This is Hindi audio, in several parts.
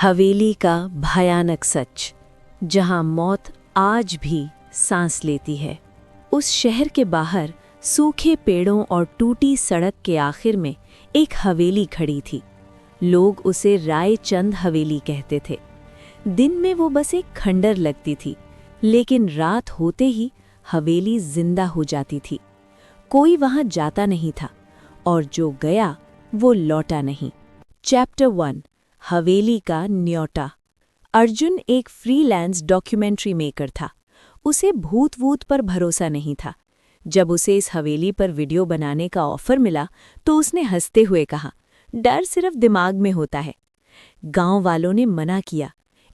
हवेली का भयानक सच, जहां मौत आज भी सांस लेती है। उस शहर के बाहर सूखे पेड़ों और टूटी सड़क के आखिर में एक हवेली खड़ी थी। लोग उसे रायचंद हवेली कहते थे। दिन में वो बस एक खंडर लगती थी, लेकिन रात होते ही हवेली जिंदा हो जाती थी। कोई वहां जाता नहीं था, और जो गया वो लौटा नहीं। चैप्टर 1, हवेली का न्योता। अर्जुन एक फ्रीलांस डॉक्यूमेंट्री मेकर था। उसे भूत-वूत पर भरोसा नहीं था। जब उसे इस हवेली पर वीडियो बनाने का ऑफर मिला तो उसने हंसते हुए कहा, डर सिर्फ दिमाग में होता है। गांव वालों ने मना किया।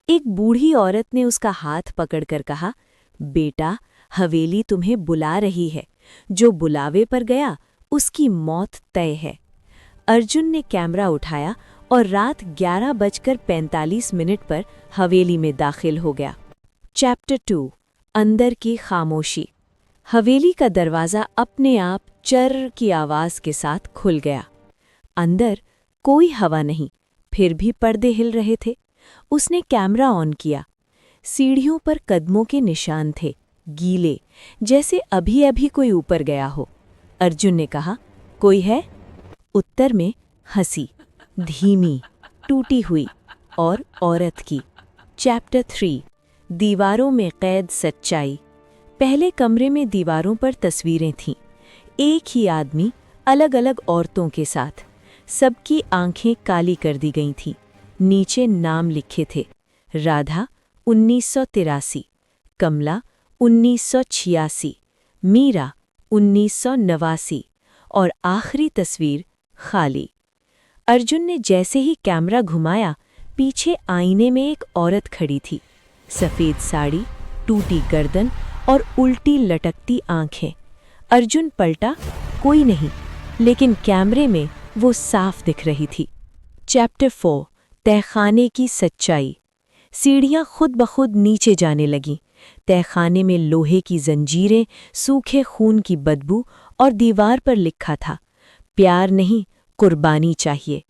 एक बूढ़ी औरत ने उसका हाथ पकड़कर कहा, बेटा, हवेली तुम्हें बुला रही है। जो बुलावे पर गया उसकी मौत तय है। अर्जुन ने कैमरा उठाया और रात 11:45 पर हवेली में दाखिल हो गया। चैप्टर 2, अंदर की खामोशी। हवेली का दरवाज़ा अपने आप चर्र की आवाज़ के साथ खुल गया। अंदर कोई हवा नहीं, फिर भी पर्दे हिल रहे थे। उसने कैमरा ऑन किया। सीढ़ियों पर कदमों के निशान थे, गीले, जैसे अभी-अभी कोई ऊपर गया हो। अर्जुन ने कहा, कोई है? उत्तर में हंसी, धीमी, टूटी हुई, और औरत की। चैप्टर 3, दीवारों में कैद सच्चाई। पहले कमरे में दीवारों पर तस्वीरें थीं। एक ही आदमी अलग-अलग औरतों के साथ। सबकी आंखें काली कर दी गई थीं। नीचे नाम लिखे थे, राधा 1983, कमला 1986, मीरा 1989, और आखिरी तस्वीर खाली। अर्जुन ने जैसे ही कैमरा घुमाया, पीछे आईने में एक औरत खड़ी थी। सफ़ेद साड़ी, टूटी गर्दन और उल्टी लटकती आंखें। अर्जुन पलटा, कोई नहीं, लेकिन कैमरे में वो साफ दिख रही थी। चैप्टर 4, तहखाने की सच्चाई। सीढ़ियाँ खुद ब खुद नीचे जाने लगीं। तहखाने में लोहे की जंजीरें, सूखे खून की बदबू, और दीवार पर लिखा था, प्यार नहीं, कुर्बानी चाहिए।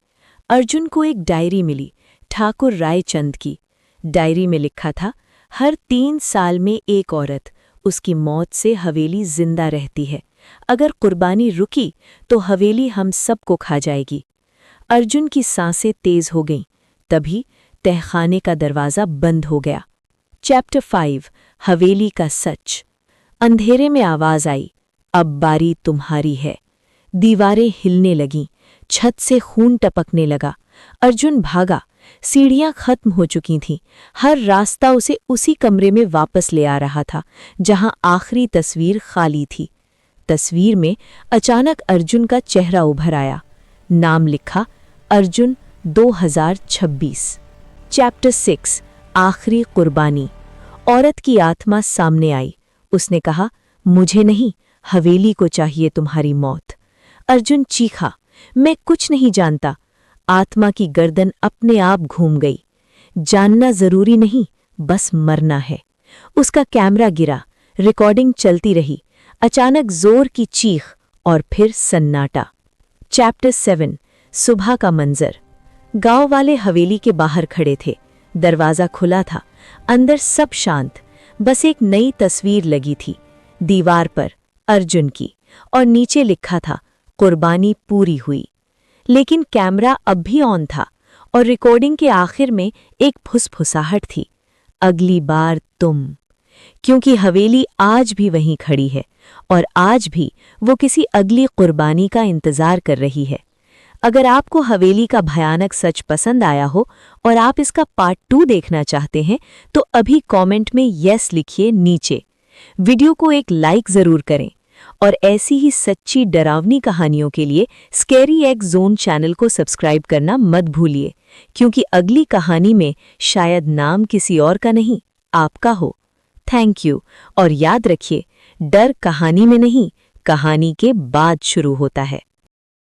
अर्जुन को एक डायरी मिली, ठाकुर रायचंद की। डायरी में लिखा था, हर 3 साल में एक औरत, उसकी मौत से हवेली जिंदा रहती है। अगर कुर्बानी रुकी तो हवेली हम सबको खा जाएगी। अर्जुन की सांसें तेज हो गईं। तभी तहखाने का दरवाज़ा बंद हो गया। चैप्टर 5, हवेली का सच। अंधेरे में आवाज़ आई, अब बारी तुम्हारी है। दीवारें हिलने लगीं, छत से खून टपकने लगा। अर्जुन भागा। सीढ़ियां खत्म हो चुकी थीं। हर रास्ता उसे उसी कमरे में वापस ले आ रहा था, जहां आखिरी तस्वीर खाली थी। तस्वीर में अचानक अर्जुन का चेहरा उभर आया। नाम लिखा, अर्जुन 2026। चैप्टर 6, आखिरी कुर्बानी। औरत की आत्मा सामने आई। उसने कहा, मुझे नहीं, हवेली को चाहिए तुम्हारी मौत। अर्जुन चीखा, मैं कुछ नहीं जानता। आत्मा की गर्दन अपने आप घूम गई। जानना जरूरी नहीं, बस मरना है। उसका कैमरा गिरा, रिकॉर्डिंग चलती रही। अचानक जोर की चीख और फिर सन्नाटा। चैप्टर 7, सुबह का मंजर। गांव वाले हवेली के बाहर खड़े थे। दरवाज़ा खुला था। अंदर सब शांत। बस एक नई तस्वीर लगी थी, दीवार पर, अर्जुन की, और नीचे लिखा था, कुर्बानी पूरी हुई। लेकिन कैमरा अब भी ऑन था, और रिकॉर्डिंग के आखिर में एक फुसफुसाहट थी, अगली बार तुम। क्योंकि हवेली आज भी वहीं खड़ी है, और आज भी वो किसी अगली कुर्बानी का इंतजार कर रही है। अगर आपको हवेली का भयानक सच पसंद आया हो और आप इसका पार्ट 2 देखना चाहते हैं, तो अभी कमेंट में यस लिखिए नीचे। वीडियो को एक लाइक ज़रूर करें, और ऐसी ही सच्ची डरावनी कहानियों के लिए स्कैरी एग्स जोन चैनल को सब्सक्राइब करना मत भूलिए, क्योंकि अगली कहानी में शायद नाम किसी और का नहीं, आपका हो। थैंक यू, और याद रखिए, डर कहानी में नहीं, कहानी के बाद शुरू होता है।